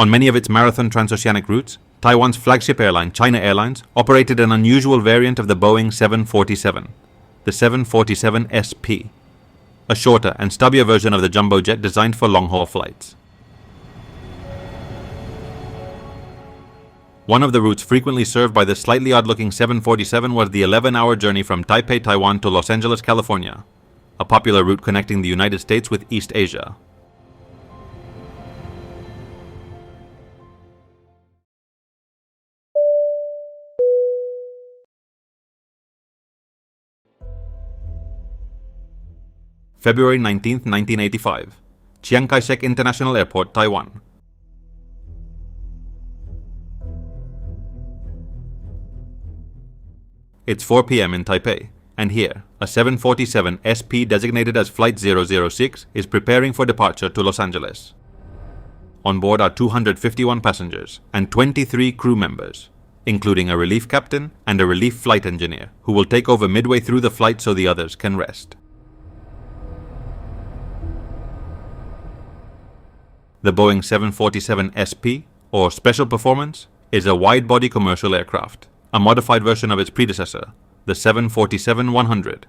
On many of its marathon transoceanic routes, Taiwan's flagship airline, China Airlines, operated an unusual variant of the Boeing 747, the 747 SP, a shorter and stubbier version of the jumbo jet designed for long-haul flights. One of the routes frequently served by this slightly odd-looking 747 was the 11-hour journey from Taipei, Taiwan to Los Angeles, California, a popular route connecting the United States with East Asia. February 19, 1985, Chiang Kai-shek International Airport, Taiwan. It's 4 p.m. in Taipei, and here, a 747 SP designated as Flight 006 is preparing for departure to Los Angeles. On board are 251 passengers and 23 crew members, including a relief captain and a relief flight engineer who will take over midway through the flight so the others can rest. The Boeing 747 SP, or Special Performance, is a wide-body commercial aircraft, a modified version of its predecessor, the 747-100.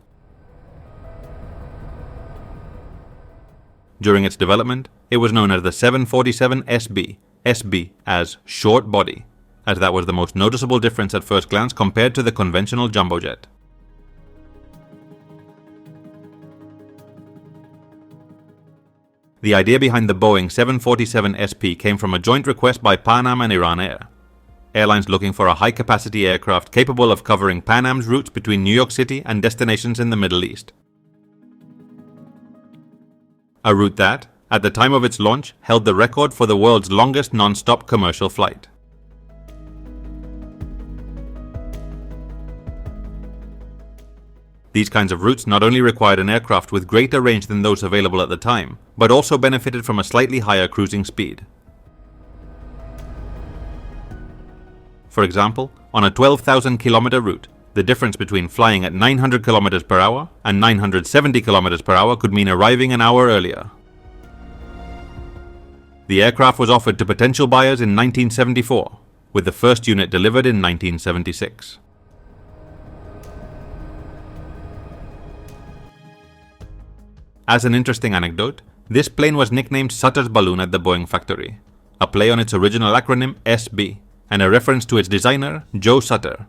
During its development, it was known as the 747 SB, SB as short body, as that was the most noticeable difference at first glance compared to the conventional jumbo jet. The idea behind the Boeing 747 SP came from a joint request by Pan Am and Iran Air, airlines looking for a high-capacity aircraft capable of covering Pan Am's routes between New York City and destinations in the Middle East. A route that, at the time of its launch, held the record for the world's longest non-stop commercial flight. These kinds of routes not only required an aircraft with greater range than those available at the time, but also benefited from a slightly higher cruising speed. For example, on a 12,000-kilometer route, the difference between flying at 900 kilometers per hour and 970 kilometers per hour could mean arriving an hour earlier. The aircraft was offered to potential buyers in 1974, with the first unit delivered in 1976. As an interesting anecdote, this plane was nicknamed Sutter's Balloon at the Boeing factory, a play on its original acronym SB, and a reference to its designer, Joe Sutter.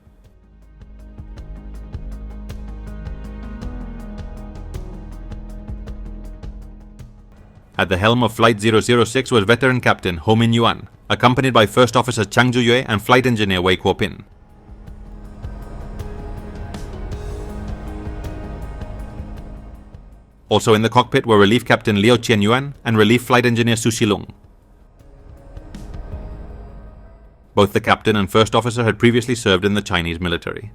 At the helm of Flight 006 was veteran captain Ho Min Yuan, accompanied by First Officer Chang Zhu-yue and flight engineer Wei Kuo-pin. Also in the cockpit were Relief Captain Liu Qianyuan and Relief Flight Engineer Su Shilung. Both the captain and first officer had previously served in the Chinese military.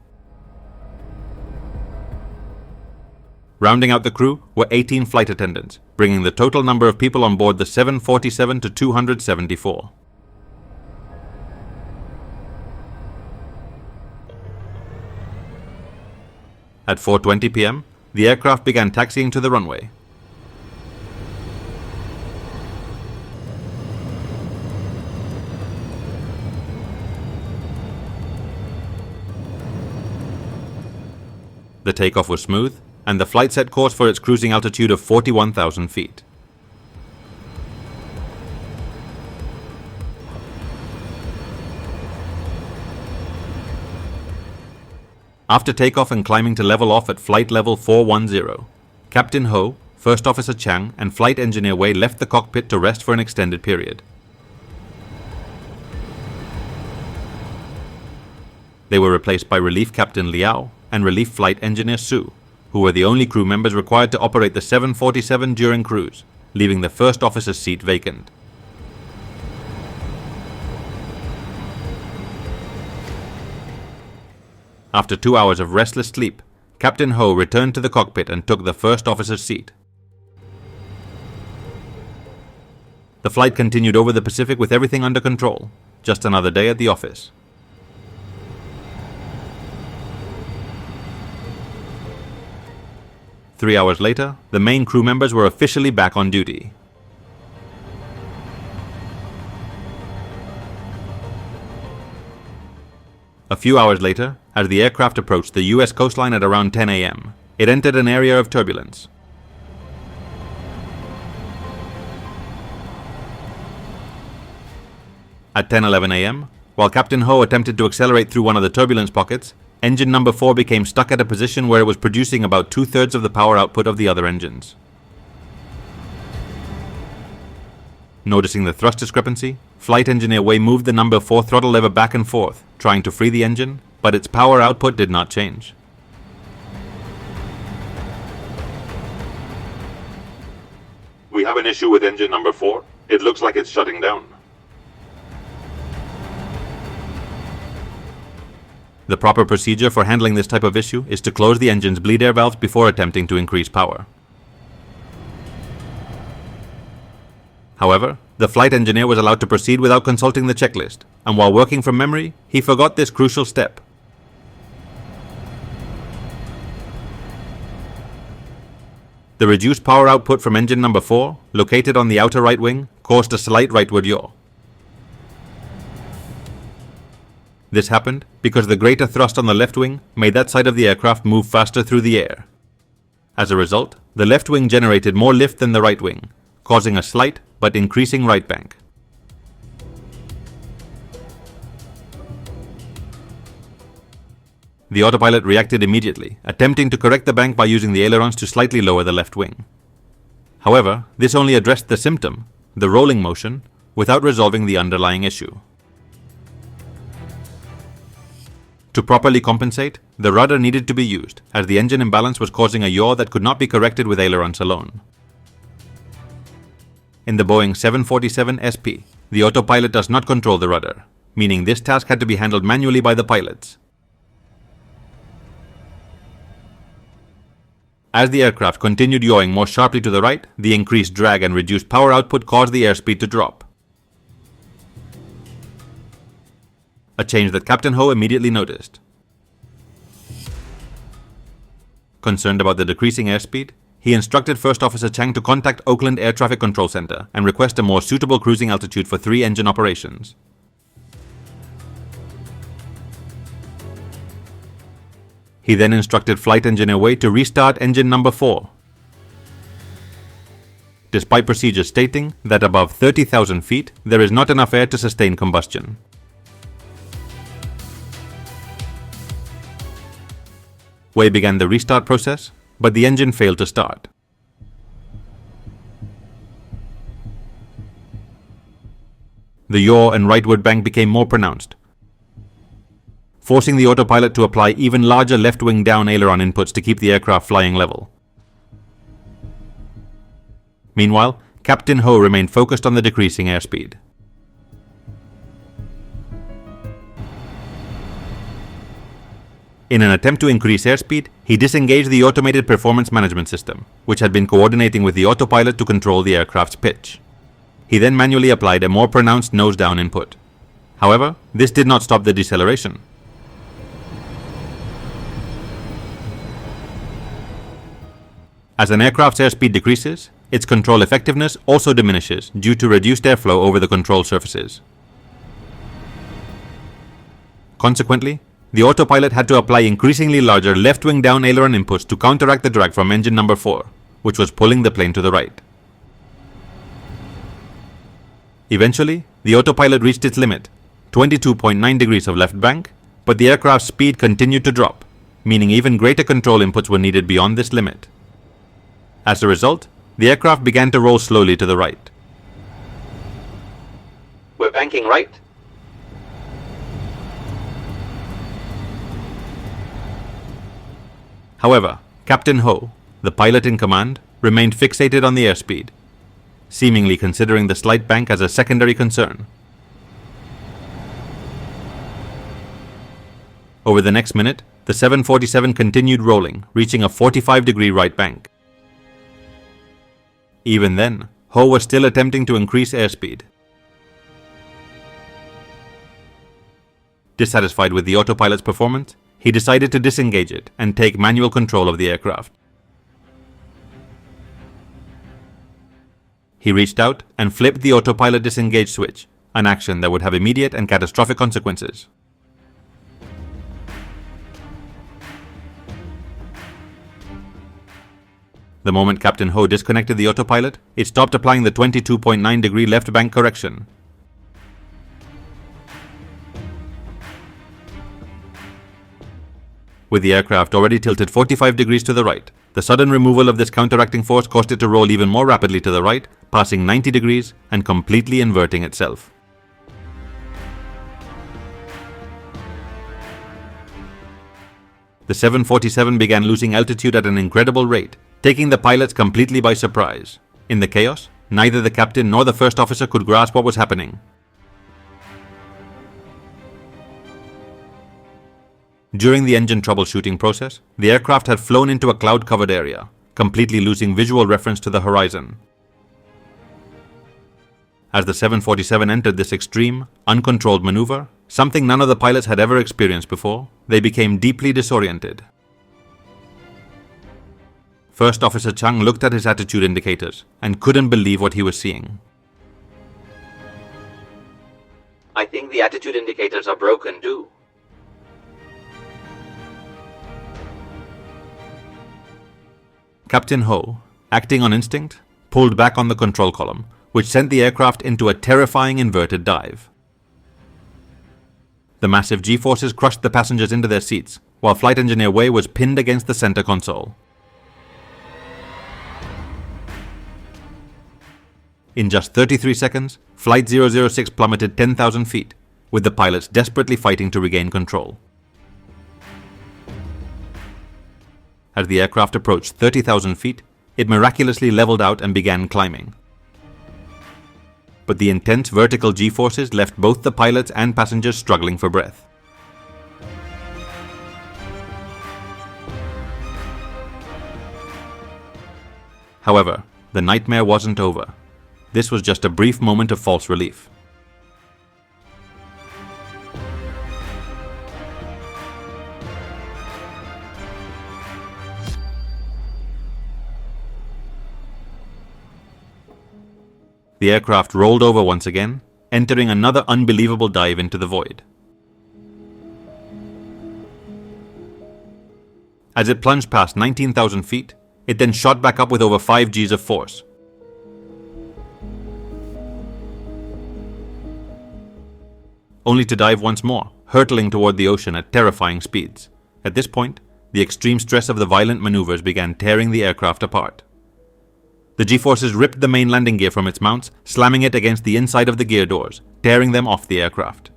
Rounding out the crew were 18 flight attendants, bringing the total number of people on board the 747 to 274. At 4:20 p.m., the aircraft began taxiing to the runway. The takeoff was smooth, and the flight set course for its cruising altitude of 41,000 feet. After takeoff and climbing to level off at flight level 410, Captain Ho, First Officer Chang, and Flight Engineer Wei left the cockpit to rest for an extended period. They were replaced by Relief Captain Liao and Relief Flight Engineer Su, who were the only crew members required to operate the 747 during cruise, leaving the First Officer's seat vacant. After 2 hours of restless sleep, Captain Ho returned to the cockpit and took the First Officer's seat. The flight continued over the Pacific with everything under control, just another day at the office. Three hours later, the main crew members were officially back on duty. A few hours later, as the aircraft approached the US coastline at around 10 a.m., it entered an area of turbulence. At 10:11 a.m., while Captain Ho attempted to accelerate through one of the turbulence pockets, engine number 4 became stuck at a position where it was producing about 2/3 of the power output of the other engines. Noticing the thrust discrepancy, Flight Engineer Wei moved the number 4 throttle lever back and forth, trying to free the engine, but its power output did not change. We have an issue with engine number 4. It looks like it's shutting down. The proper procedure for handling this type of issue is to close the engine's bleed air valves before attempting to increase power. However, the flight engineer was allowed to proceed without consulting the checklist, and while working from memory, he forgot this crucial step. The reduced power output from engine number 4, located on the outer right wing, caused a slight rightward yaw. This happened because the greater thrust on the left wing made that side of the aircraft move faster through the air. As a result, the left wing generated more lift than the right wing, causing a slight but increasing right bank. The autopilot reacted immediately, attempting to correct the bank by using the ailerons to slightly lower the left wing. However, this only addressed the symptom, the rolling motion, without resolving the underlying issue. To properly compensate, the rudder needed to be used, as the engine imbalance was causing a yaw that could not be corrected with ailerons alone. In the Boeing 747 SP, the autopilot does not control the rudder, meaning this task had to be handled manually by the pilots. As the aircraft continued yawing more sharply to the right, the increased drag and reduced power output caused the airspeed to drop. A change that Captain Ho immediately noticed. Concerned about the decreasing airspeed, he instructed First Officer Chang to contact Oakland Air Traffic Control Center and request a more suitable cruising altitude for 3 engine operations. He then instructed Flight Engineer Wei to restart engine number 4. Despite procedures stating that above 30,000 feet, there is not enough air to sustain combustion. Wei began the restart process, but the engine failed to start. The yaw and rightward bank became more pronounced, forcing the autopilot to apply even larger left-wing down aileron inputs to keep the aircraft flying level. Meanwhile, Captain Ho remained focused on the decreasing airspeed. In an attempt to increase airspeed, he disengaged the automated performance management system, which had been coordinating with the autopilot to control the aircraft's pitch. He then manually applied a more pronounced nose-down input. However, this did not stop the deceleration. As an aircraft's airspeed decreases, its control effectiveness also diminishes due to reduced airflow over the control surfaces. Consequently, the autopilot had to apply increasingly larger left-wing down aileron inputs to counteract the drag from engine number 4, which was pulling the plane to the right. Eventually, the autopilot reached its limit, 22.9 degrees of left bank, but the aircraft's speed continued to drop, meaning even greater control inputs were needed beyond this limit. As a result, the aircraft began to roll slowly to the right. We're banking right. However, Captain Ho, the pilot in command, remained fixated on the airspeed, seemingly considering the slight bank as a secondary concern. Over the next minute, the 747 continued rolling, reaching a 45-degree right bank. Even then, Ho was still attempting to increase airspeed. Dissatisfied with the autopilot's performance, he decided to disengage it and take manual control of the aircraft. He reached out and flipped the autopilot disengage switch, an action that would have immediate and catastrophic consequences. The moment Captain Ho disconnected the autopilot, it stopped applying the 22.9-degree left bank correction. With the aircraft already tilted 45 degrees to the right, the sudden removal of this counteracting force caused it to roll even more rapidly to the right, passing 90 degrees and completely inverting itself. The 747 began losing altitude at an incredible rate, taking the pilots completely by surprise. In the chaos, neither the captain nor the first officer could grasp what was happening. During the engine troubleshooting process, the aircraft had flown into a cloud-covered area, completely losing visual reference to the horizon. As the 747 entered this extreme, uncontrolled maneuver, something none of the pilots had ever experienced before, they became deeply disoriented. First Officer Chung looked at his attitude indicators and couldn't believe what he was seeing. I think the attitude indicators are broken too. Captain Ho, acting on instinct, pulled back on the control column, which sent the aircraft into a terrifying inverted dive. The massive G-forces crushed the passengers into their seats, while Flight Engineer Wei was pinned against the center console. In just 33 seconds, Flight 006 plummeted 10,000 feet, with the pilots desperately fighting to regain control. As the aircraft approached 30,000 feet, it miraculously leveled out and began climbing. But the intense vertical G-forces left both the pilots and passengers struggling for breath. However, the nightmare wasn't over. This was just a brief moment of false relief. The aircraft rolled over once again, entering another unbelievable dive into the void. As it plunged past 19,000 feet, it then shot back up with over 5 Gs of force. Only to dive once more, hurtling toward the ocean at terrifying speeds. At this point, the extreme stress of the violent maneuvers began tearing the aircraft apart. The G-forces ripped the main landing gear from its mounts, slamming it against the inside of the gear doors, tearing them off the aircraft.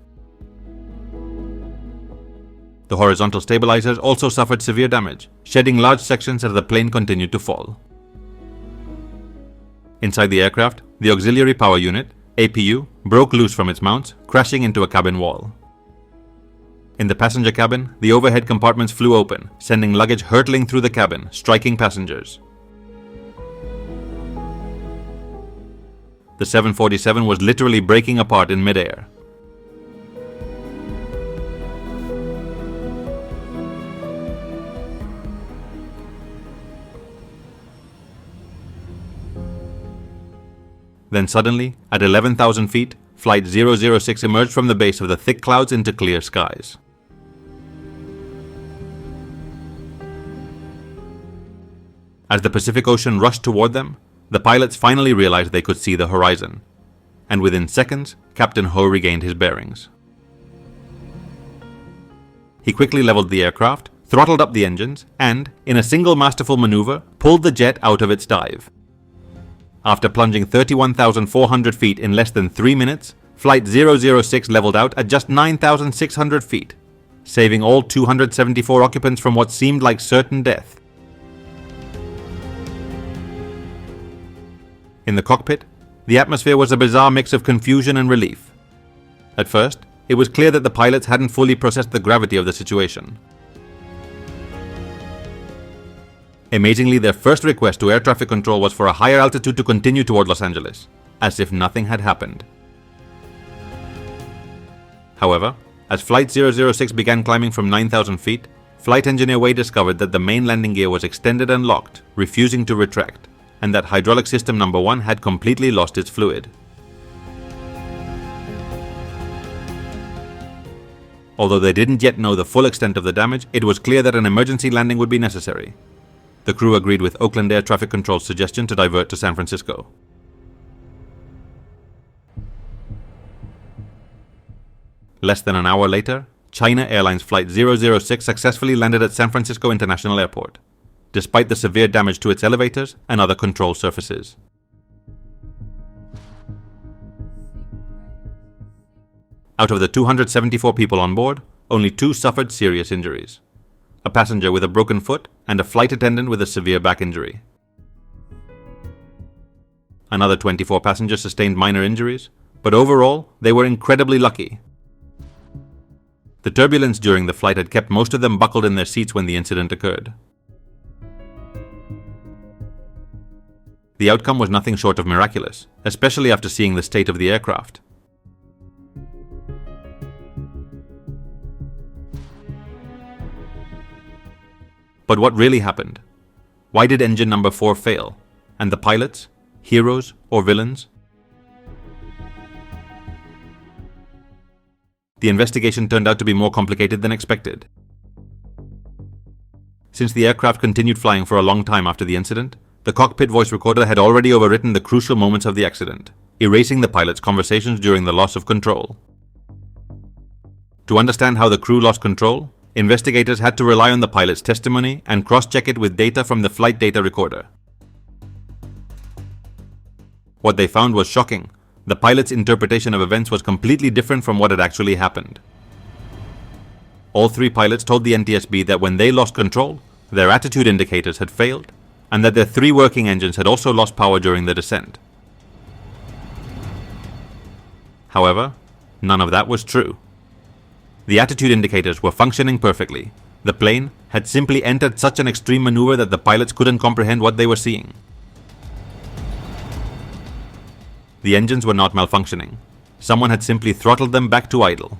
The horizontal stabilizers also suffered severe damage, shedding large sections as the plane continued to fall. Inside the aircraft, the auxiliary power unit, APU, broke loose from its mounts, crashing into a cabin wall. In the passenger cabin, the overhead compartments flew open, sending luggage hurtling through the cabin, striking passengers. The 747 was literally breaking apart in midair. Then suddenly, at 11,000 feet, Flight 006 emerged from the base of the thick clouds into clear skies. As the Pacific Ocean rushed toward them, the pilots finally realized they could see the horizon, and within seconds, Captain Ho regained his bearings. He quickly leveled the aircraft, throttled up the engines, and, in a single masterful maneuver, pulled the jet out of its dive. After plunging 31,400 feet in less than 3 minutes, Flight 006 leveled out at just 9,600 feet, saving all 274 occupants from what seemed like certain death. In the cockpit, the atmosphere was a bizarre mix of confusion and relief. At first, it was clear that the pilots hadn't fully processed the gravity of the situation. Amazingly, their first request to air traffic control was for a higher altitude to continue toward Los Angeles, as if nothing had happened. However, as Flight 006 began climbing from 9,000 feet, Flight Engineer Wei discovered that the main landing gear was extended and locked, refusing to retract, and that hydraulic system number 1 had completely lost its fluid. Although they didn't yet know the full extent of the damage, it was clear that an emergency landing would be necessary. The crew agreed with Oakland Air Traffic Control's suggestion to divert to San Francisco. Less than an hour later, China Airlines Flight 006 successfully landed at San Francisco International Airport, despite the severe damage to its elevators and other control surfaces. Out of the 274 people on board, only 2 suffered serious injuries: a passenger with a broken foot and a flight attendant with a severe back injury. Another 24 passengers sustained minor injuries, but overall, they were incredibly lucky. The turbulence during the flight had kept most of them buckled in their seats when the incident occurred. The outcome was nothing short of miraculous, especially after seeing the state of the aircraft. But what really happened? Why did engine number 4 fail? And the pilots, heroes or villains? The investigation turned out to be more complicated than expected. Since the aircraft continued flying for a long time after the incident, the cockpit voice recorder had already overwritten the crucial moments of the accident, erasing the pilots' conversations during the loss of control. To understand how the crew lost control, investigators had to rely on the pilot's testimony and cross-check it with data from the flight data recorder. What they found was shocking. The pilot's interpretation of events was completely different from what had actually happened. All 3 pilots told the NTSB that when they lost control, their attitude indicators had failed, and that their 3 working engines had also lost power during the descent. However, none of that was true. The attitude indicators were functioning perfectly. The plane had simply entered such an extreme maneuver that the pilots couldn't comprehend what they were seeing. The engines were not malfunctioning. Someone had simply throttled them back to idle.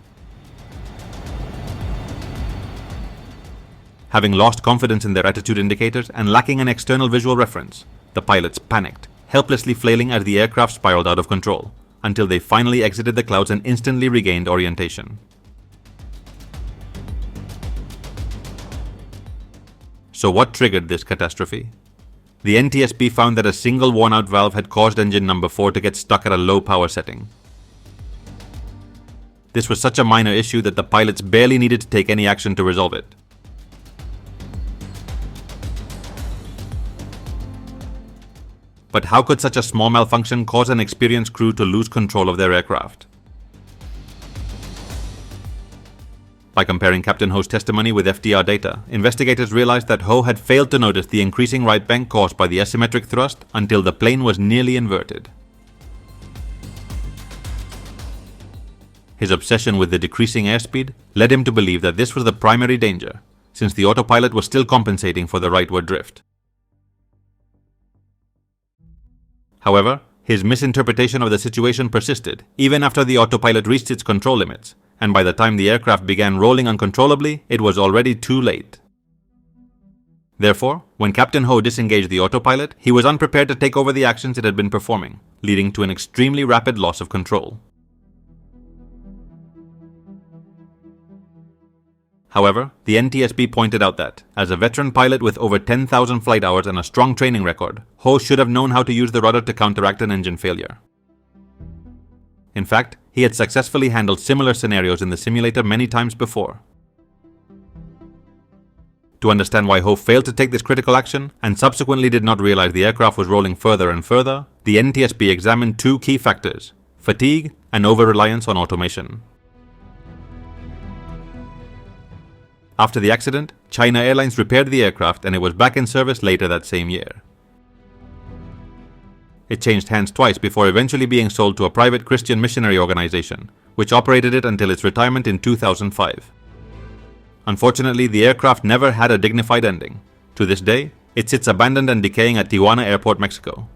Having lost confidence in their attitude indicators and lacking an external visual reference, the pilots panicked, helplessly flailing as the aircraft spiraled out of control, until they finally exited the clouds and instantly regained orientation. So what triggered this catastrophe? The NTSB found that a single worn-out valve had caused engine number 4 to get stuck at a low power setting. This was such a minor issue that the pilots barely needed to take any action to resolve it. But how could such a small malfunction cause an experienced crew to lose control of their aircraft? By comparing Captain Ho's testimony with FDR data, investigators realized that Ho had failed to notice the increasing right bank caused by the asymmetric thrust until the plane was nearly inverted. His obsession with the decreasing airspeed led him to believe that this was the primary danger, since the autopilot was still compensating for the rightward drift. However, his misinterpretation of the situation persisted even after the autopilot reached its control limits, and by the time the aircraft began rolling uncontrollably, it was already too late. Therefore, when Captain Ho disengaged the autopilot, he was unprepared to take over the actions it had been performing, leading to an extremely rapid loss of control. However, the NTSB pointed out that, as a veteran pilot with over 10,000 flight hours and a strong training record, Ho should have known how to use the rudder to counteract an engine failure. In fact, he had successfully handled similar scenarios in the simulator many times before. To understand why Ho failed to take this critical action and subsequently did not realize the aircraft was rolling further and further, the NTSB examined 2 key factors: fatigue and over-reliance on automation. After the accident, China Airlines repaired the aircraft and it was back in service later that same year. It changed hands twice before eventually being sold to a private Christian missionary organization, which operated it until its retirement in 2005. Unfortunately, the aircraft never had a dignified ending. To this day, it sits abandoned and decaying at Tijuana Airport, Mexico.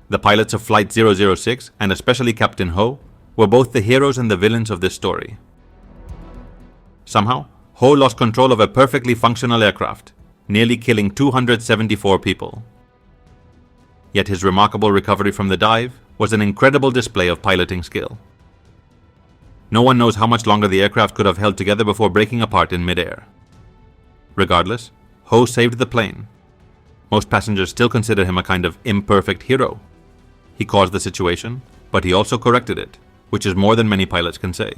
The pilots of Flight 006, and especially Captain Ho, were both the heroes and the villains of this story. Somehow, Ho lost control of a perfectly functional aircraft, nearly killing 274 people. Yet his remarkable recovery from the dive was an incredible display of piloting skill. No one knows how much longer the aircraft could have held together before breaking apart in midair. Regardless, Ho saved the plane. Most passengers still consider him a kind of imperfect hero. He caused the situation, but he also corrected it, which is more than many pilots can say.